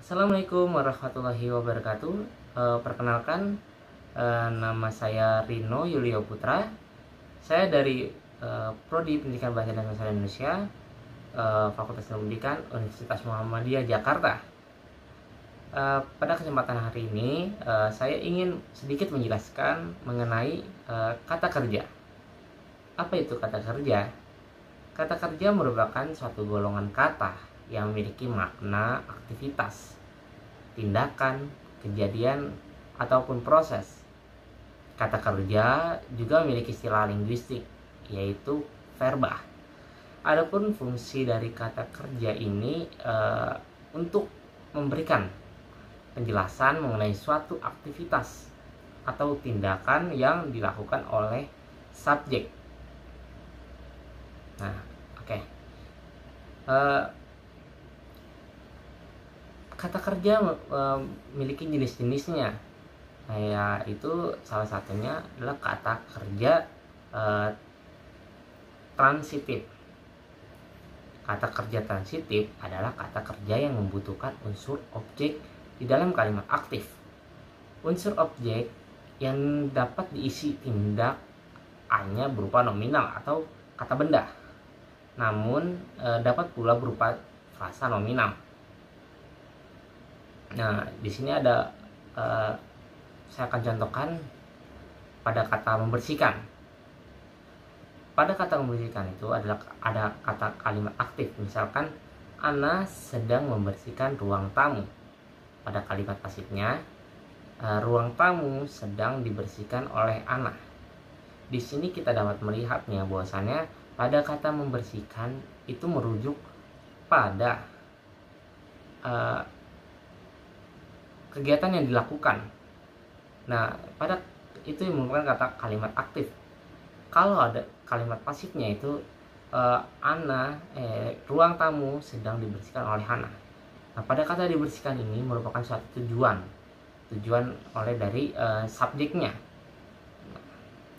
Assalamualaikum warahmatullahi wabarakatuh. Perkenalkan, nama saya Rino Yulio Putra. Saya dari Prodi Pendidikan Bahasa dan Sastra Indonesia, Fakultas Ilmu Pendidikan Universitas Muhammadiyah Jakarta. Pada kesempatan hari ini, saya ingin sedikit menjelaskan mengenai kata kerja. Apa itu kata kerja? Kata kerja merupakan suatu golongan kata yang memiliki makna aktivitas, tindakan, kejadian, ataupun proses. Kata kerja juga memiliki istilah linguistik, yaitu verba. Adapun fungsi dari kata kerja ini untuk memberikan penjelasan mengenai suatu aktivitas atau tindakan yang dilakukan oleh subjek. Nah, oke. Kata kerja memiliki jenis-jenisnya. Nah, yaitu salah satunya adalah kata kerja transitif. Kata kerja transitif adalah kata kerja yang membutuhkan unsur objek di dalam kalimat aktif. Unsur objek yang dapat diisi tindakannya berupa nominal atau kata benda, namun dapat pula berupa frasa nominal. Nah, di sini ada saya akan contohkan pada kata membersihkan. Pada kata membersihkan itu adalah ada kata kalimat aktif. Misalkan Ana sedang membersihkan ruang tamu. Pada kalimat pasifnya, ruang tamu sedang dibersihkan oleh Ana. Di sini kita dapat melihatnya bahwasannya pada kata membersihkan itu merujuk pada kegiatan yang dilakukan. Nah, pada itu merupakan kata kalimat aktif. Kalau ada kalimat pasifnya itu ruang tamu sedang dibersihkan oleh Hana. Nah, pada kata dibersihkan ini merupakan suatu tujuan oleh dari subjeknya.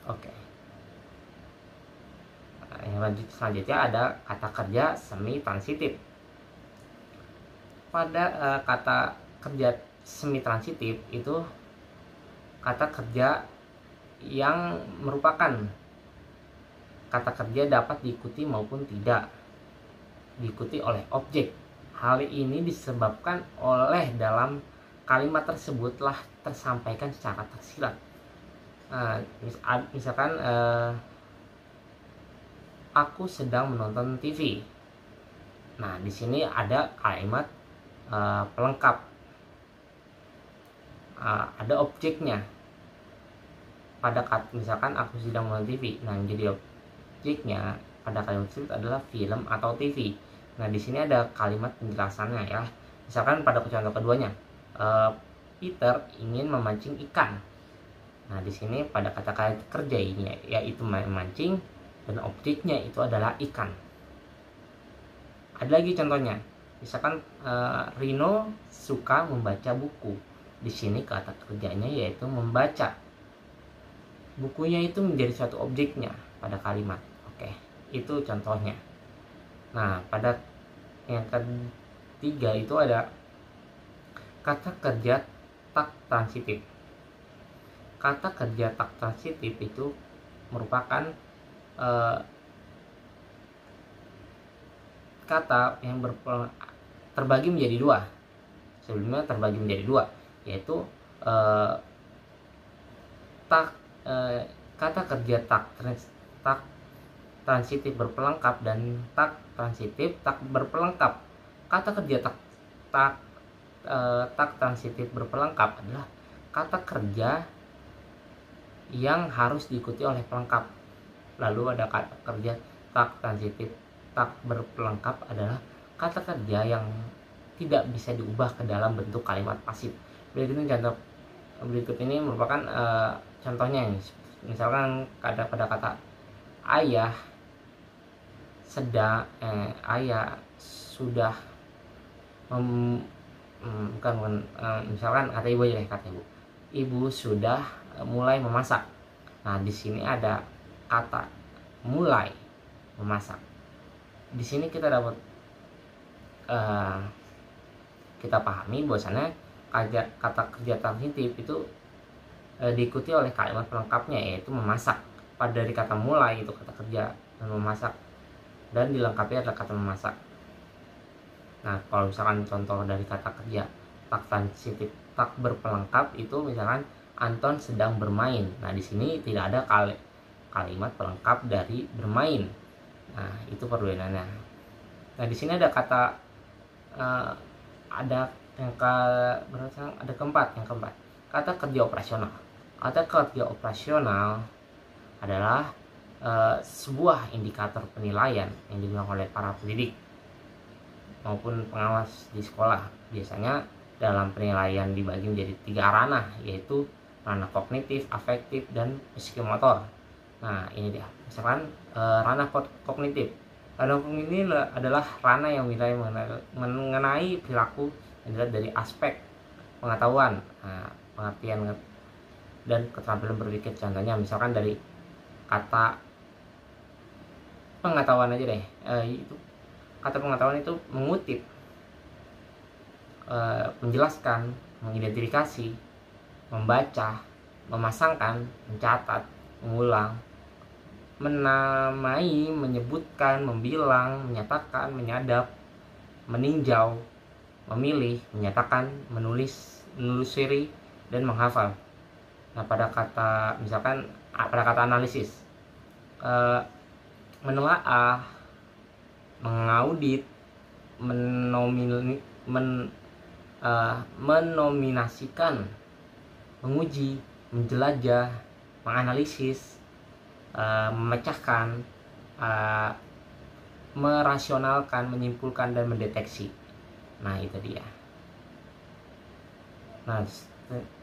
Oke. Yang selanjutnya ada kata kerja semi transitif. Pada kata kerja semi transitif itu kata kerja yang merupakan kata kerja dapat diikuti maupun tidak diikuti oleh objek. Hal ini disebabkan oleh dalam kalimat tersebutlah tersampaikan secara tersirat. Misalkan aku sedang menonton TV. Nah, di sini ada kalimat pelengkap. Ada objeknya. Pada kata misalkan aku sedang menonton TV. Nah, jadi objeknya pada kalimat tersebut adalah film atau TV. Nah, di sini ada kalimat penjelasannya ya. Misalkan pada contoh keduanya, Peter ingin memancing ikan. Nah, di sini pada kata kerja ini yaitu memancing dan objeknya itu adalah ikan. Ada lagi contohnya. Misalkan Rino suka membaca buku. Di sini kata kerjanya yaitu membaca. Bukunya itu menjadi suatu objeknya pada kalimat. Oke, itu contohnya. Nah, pada yang ketiga itu ada kata kerja tak transitif. Kata kerja tak transitif itu merupakan kata yang terbagi menjadi dua. Sebelumnya terbagi menjadi dua, yaitu kata kerja tak transitif berpelengkap dan tak transitif tak berpelengkap. Kata kerja tak transitif berpelengkap adalah kata kerja yang harus diikuti oleh pelengkap. Lalu ada kata kerja tak transitif tak berpelengkap adalah kata kerja yang tidak bisa diubah ke dalam bentuk kalimat pasif. Berikut ini merupakan contohnya. Misalkan pada kata ayah ayah sudah misalkan kata ibu aja deh, kata ibu sudah mulai memasak. Nah, di sini ada kata mulai memasak. Di sini kita dapat kita pahami bahwasannya kata kerja transitif itu diikuti oleh kalimat pelengkapnya, yaitu memasak. Pada dari kata mulai itu kata kerja dan memasak, dan dilengkapi adalah kata memasak. Nah, kalau misalkan contoh dari kata kerja tak transitif tak berpelengkap itu misalkan Anton sedang bermain. Nah, di sini tidak ada kalimat pelengkap dari bermain. Nah, itu perbedaannya. Nah, di sini ada kata ada ada keempat. Kata kerja operasional. Kata kerja operasional adalah sebuah indikator penilaian yang digunakan oleh para pendidik maupun pengawas di sekolah. Biasanya dalam penilaian dibagi menjadi 3 ranah, yaitu ranah kognitif, afektif, dan psikomotor. Nah, ini dia. Misalkan ranah kognitif. Ranah kognitif ini adalah ranah yang mengenai perilaku yang dilihat dari aspek pengetahuan, pengertian dan keterampilan berpikir. Contohnya misalkan dari kata pengetahuan aja deh. Itu kata pengetahuan itu mengutip, menjelaskan, mengidentifikasi, membaca, memasangkan, mencatat, mengulang, menamai, menyebutkan, membilang, menyatakan, menyadap, meninjau, memilih, menyatakan, menelusuri, dan menghafal. Nah, pada kata analisis, menelaah, mengaudit, menominasikan, menguji, menjelajah, menganalisis, memecahkan, merasionalkan, menyimpulkan, dan mendeteksi. Nah, itu dia. Nah,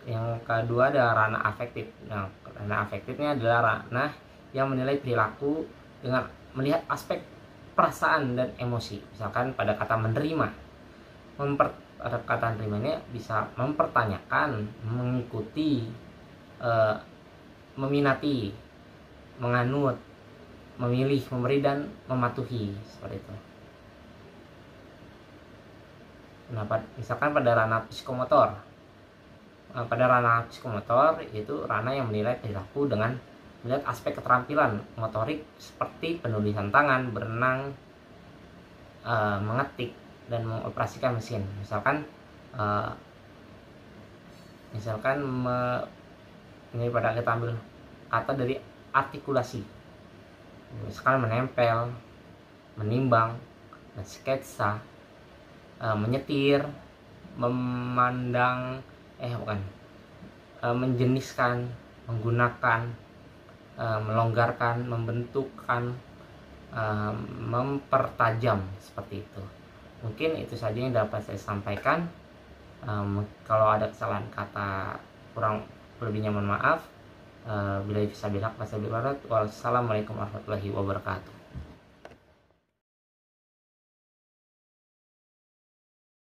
yang kedua ada ranah afektif. Nah, ranah afektifnya adalah ranah yang menilai perilaku dengan melihat aspek perasaan dan emosi. Misalkan pada kata menerima, pada kata menerima ini bisa mempertanyakan, mengikuti, meminati, menganut, memilih, memberi, dan mematuhi, seperti itu. Nah, misalkan pada ranah psikomotor. Pada ranah psikomotor itu ranah yang menilai perilaku dengan melihat aspek keterampilan motorik seperti penulisan tangan, berenang, mengetik, dan mengoperasikan mesin. Misalkan ini pada kita ambil kata dari artikulasi. Misalkan menempel, menimbang, sketsa, menyetir, menjeniskan, menggunakan, melonggarkan, membentukkan, mempertajam, seperti itu. Mungkin itu saja yang dapat saya sampaikan. Kalau ada kesalahan kata kurang lebihnya mohon maaf. Bila bisa bilang, wassalamualaikum warahmatullahi wabarakatuh.